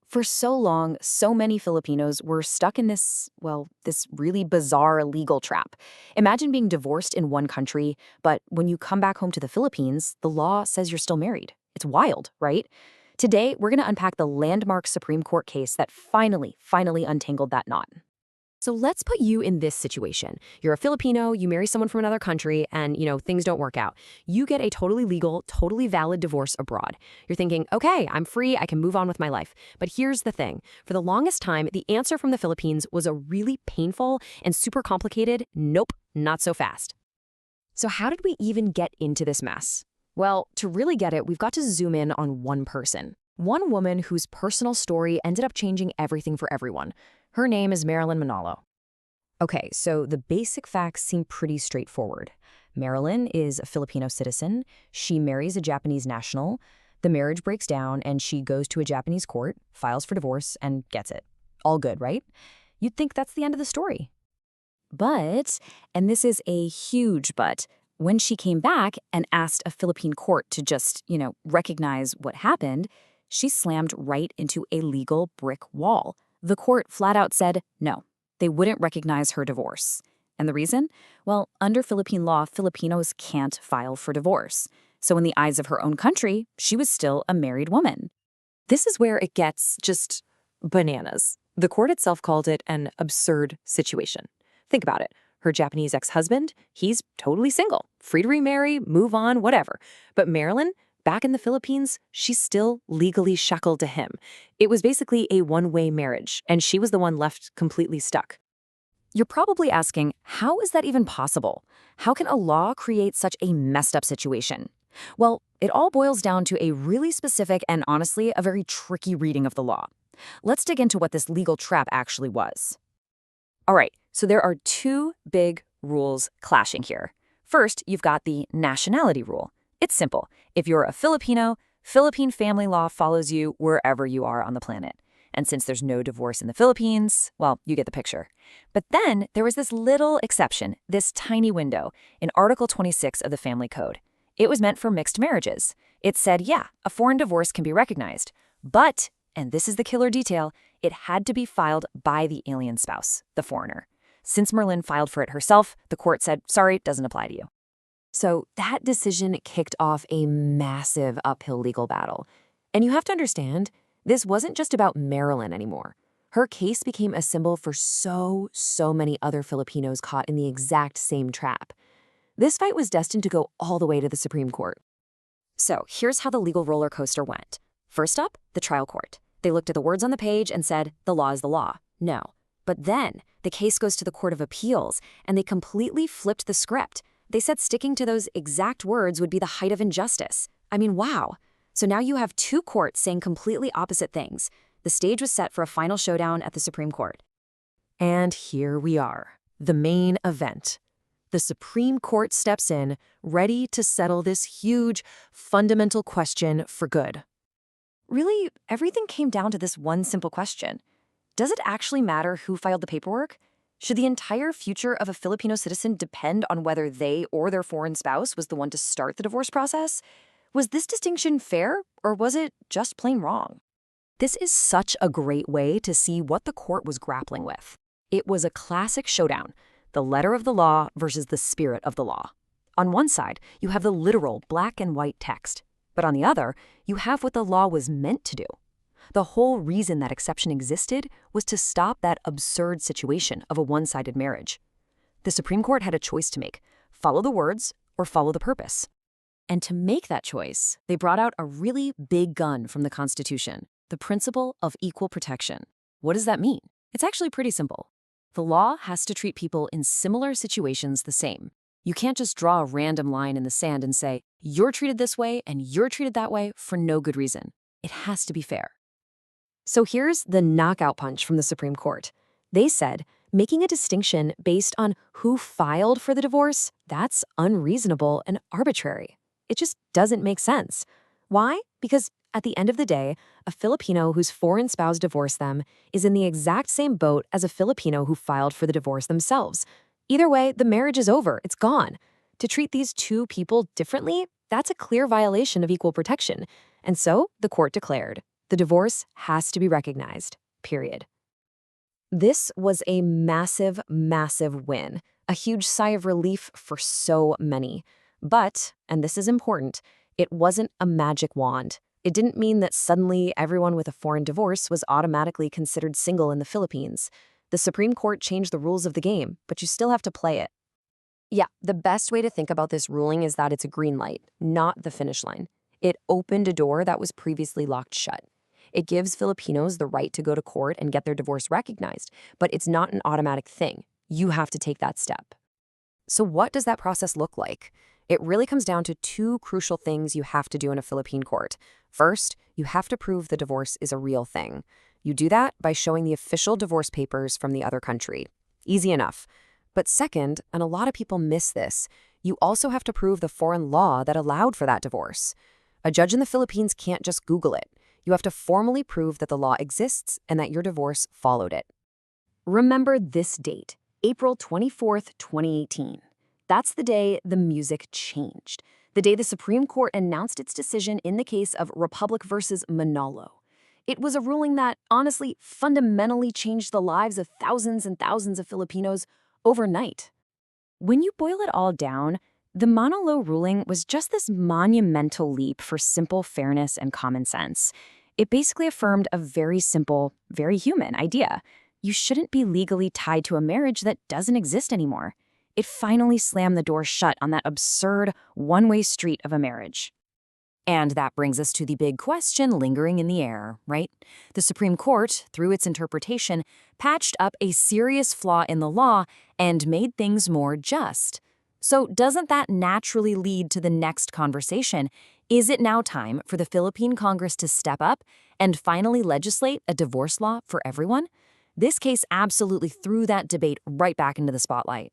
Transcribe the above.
For so long, so many Filipinos were stuck in this really bizarre legal trap. Imagine being divorced in one country, but when you come back home to the Philippines, the law says you're still married. It's wild, right? Today, we're going to unpack the landmark Supreme Court case that finally untangled that knot. So let's put you in this situation. You're a Filipino, you marry someone from another country, and, things don't work out. You get a totally legal, totally valid divorce abroad. You're thinking, okay, I'm free, I can move on with my life. But here's the thing. For the longest time, the answer from the Philippines was a really painful and super complicated, nope, not so fast. So how did we even get into this mess? Well, to really get it, we've got to zoom in on one person. One woman whose personal story ended up changing everything for everyone. Her name is MARELYN Manalo. Okay, so the basic facts seem pretty straightforward. MARELYN is a Filipino citizen. She marries a Japanese national. The marriage breaks down, and she goes to a Japanese court, files for divorce, and gets it. All good, right? You'd think that's the end of the story. But, and this is a huge but, when she came back and asked a Philippine court to just, recognize what happened, she slammed right into a legal brick wall. The court flat out said no, they wouldn't recognize her divorce. And the reason? Well, under Philippine law, Filipinos can't file for divorce. So in the eyes of her own country, she was still a married woman. This is where it gets just bananas. The court itself called it an absurd situation. Think about it. Her Japanese ex-husband, he's totally single, free to remarry, move on, whatever. But MARELYN, back in the Philippines, she's still legally shackled to him. It was basically a one-way marriage, and she was the one left completely stuck. You're probably asking, how is that even possible? How can a law create such a messed up situation? Well, it all boils down to a really specific and honestly a very tricky reading of the law. Let's dig into what this legal trap actually was. All right, so there are two big rules clashing here. First, you've got the nationality rule. It's simple. If you're a Filipino, Philippine family law follows you wherever you are on the planet. And since there's no divorce in the Philippines, well, you get the picture. But then there was this little exception, this tiny window, in Article 26 of the Family Code. It was meant for mixed marriages. It said, yeah, a foreign divorce can be recognized. But, and this is the killer detail, it had to be filed by the alien spouse, the foreigner. Since MARELYN filed for it herself, the court said, sorry, it doesn't apply to you. So that decision kicked off a massive uphill legal battle. And you have to understand, this wasn't just about MARELYN anymore. Her case became a symbol for so many other Filipinos caught in the exact same trap. This fight was destined to go all the way to the Supreme Court. So here's how the legal roller coaster went. First up, the trial court. They looked at the words on the page and said, the law is the law. No. But then the case goes to the Court of Appeals, and they completely flipped the script. They said sticking to those exact words would be the height of injustice. I mean, wow. So now you have two courts saying completely opposite things. The stage was set for a final showdown at the Supreme Court. And here we are, the main event. The Supreme Court steps in, ready to settle this huge, fundamental question for good. Really, everything came down to this one simple question. Does it actually matter who filed the paperwork? Should the entire future of a Filipino citizen depend on whether they or their foreign spouse was the one to start the divorce process? Was this distinction fair, or was it just plain wrong? This is such a great way to see what the court was grappling with. It was a classic showdown, the letter of the law versus the spirit of the law. On one side, you have the literal black and white text, but on the other, you have what the law was meant to do. The whole reason that exception existed was to stop that absurd situation of a one-sided marriage. The Supreme Court had a choice to make: follow the words or follow the purpose. And to make that choice, they brought out a really big gun from the Constitution, the principle of equal protection. What does that mean? It's actually pretty simple. The law has to treat people in similar situations the same. You can't just draw a random line in the sand and say, you're treated this way and you're treated that way for no good reason. It has to be fair. So here's the knockout punch from the Supreme Court. They said, making a distinction based on who filed for the divorce, that's unreasonable and arbitrary. It just doesn't make sense. Why? Because at the end of the day, a Filipino whose foreign spouse divorced them is in the exact same boat as a Filipino who filed for the divorce themselves. Either way, the marriage is over. It's gone. To treat these two people differently, that's a clear violation of equal protection. And so the court declared, The divorce has to be recognized, period. This was a massive, massive win, a huge sigh of relief for so many. But, and this is important, it wasn't a magic wand. It didn't mean that suddenly everyone with a foreign divorce was automatically considered single in the Philippines. The Supreme Court changed the rules of the game, but you still have to play it. Yeah, the best way to think about this ruling is that it's a green light, not the finish line. It opened a door that was previously locked shut. It gives Filipinos the right to go to court and get their divorce recognized, but it's not an automatic thing. You have to take that step. So what does that process look like? It really comes down to two crucial things you have to do in a Philippine court. First, you have to prove the divorce is a real thing. You do that by showing the official divorce papers from the other country. Easy enough. But second, and a lot of people miss this, you also have to prove the foreign law that allowed for that divorce. A judge in the Philippines can't just Google it. You have to formally prove that the law exists and that your divorce followed it. Remember this date, April 24th, 2018. That's the day the music changed. The day the Supreme Court announced its decision in the case of Republic versus Manalo. It was a ruling that, honestly, fundamentally changed the lives of thousands and thousands of Filipinos overnight. When you boil it all down, the Manalo ruling was just this monumental leap for simple fairness and common sense. It basically affirmed a very simple, very human idea. You shouldn't be legally tied to a marriage that doesn't exist anymore. It finally slammed the door shut on that absurd one-way street of a marriage. And that brings us to the big question lingering in the air, right? The Supreme Court, through its interpretation, patched up a serious flaw in the law and made things more just. So doesn't that naturally lead to the next conversation? Is it now time for the Philippine Congress to step up and finally legislate a divorce law for everyone? This case absolutely threw that debate right back into the spotlight.